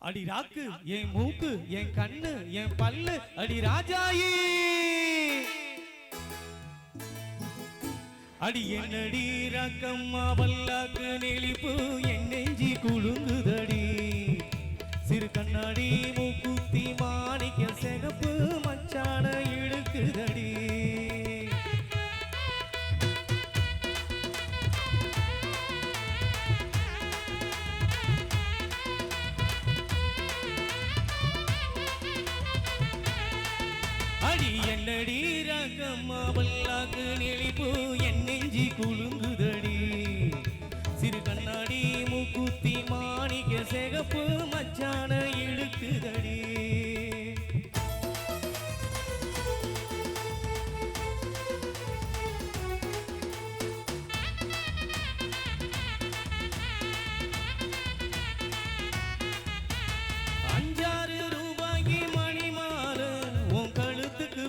அடி ராக்கு என் மூக்கு என் கண்ணு என் பல்லு அடி ராஜாயி அடி என்னடி ராக்கம்மா வல்லாக்கு நெளிப்பு என் நெஞ்சி குலுங்குதடி சிறு கண்ணாடி மூக்குத்தி மாணிக்க சிகப்பு மச்சான இழுக்குதடி என்னடி ராக்கம்மா வல்லாக்கு நெளிப்பு என் நெஞ்சி குலுங்குதடி சிறு கண்ணாடி மூக்குத்தி மாணிக்க சிகப்பு மச்சான இழுக்குதடி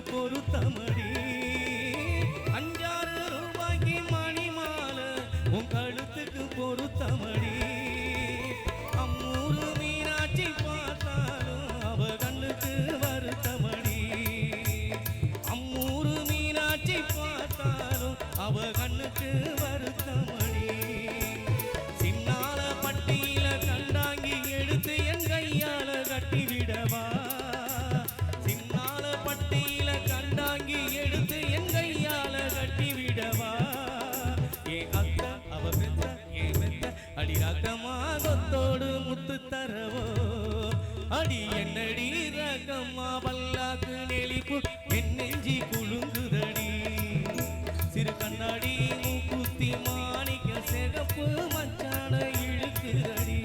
பொருத்தமடி 5-6 ரூபாய்க்கு மணி மாலை உன் கழுத்துக்கு பொருத்தமடி அம்மூரு மீனாட்சி பார்த்தாலும் அவ கண்ணுக்கு வருத்தமடி அம்மூரு மீனாட்சி பார்த்தாலும் அவ கண்ணுக்கு வருத்தமடி சின்னால பட்டியில கண்டாங்கி எடுத்து என் கையால கட்டிவிடவா எடுத்து என் கையால கட்டி விடவா என் அத்தை அவ பெத்த என் மெத்த அடி ராக்கம்மா கொத்தோடு முத்து தரவோ அடி என்னடி ராக்கம்மா வல்லாக்கு நெளிப்பு என் நெஞ்சி குலுங்குதடி சிறு கண்ணாடி மூக்குத்தி மாணிக்க சிகப்பு மச்சான இழுக்குதடி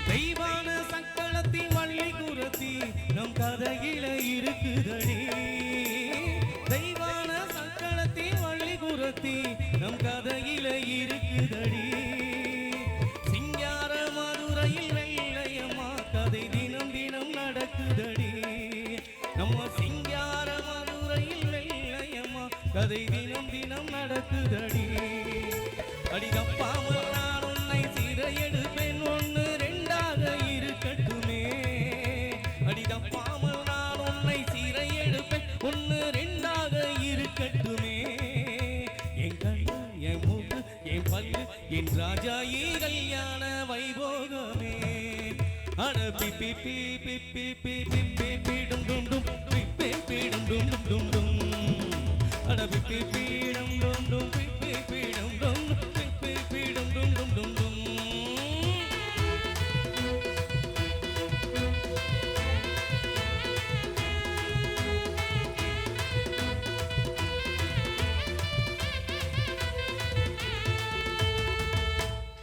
தெய்வான சக்களத்தி வள்ளி குரத்தி நம் கதையில இருக்குதடி தெய்வான சக்களத்தி வள்ளி குரத்தி நம் கதையில இருக்குதடி சிங்கார மதுரையில் வெள்ளையம்மா கதை தினம் தினம் நடக்குதடி நம்ம சிங்கார மதுரையில் வெள்ளையம்மா கதை தினம் தினம் நடக்குதடி அடிதப்பாமல் நான் உன்னை சிறையெடுப்பேன் ஒன்று இருக்கட்டுமே அடிதப்பாமல் நான் உன்னை சிறை எடுப்பேன் 1-2 இருக்கட்டுமே என் கண்ணு என் மூக்கு என் பல்லு என் ராஜாயி கல்யாண வைபோகமே அட பிப்பி பிப்பி பிப்பி பிப்பி பீடும் டும் டும் பிப்பி பீடும் டும் டும் டும் டும் அட பிப்பி பீடும் டும் டும் பிப்பி பீடும்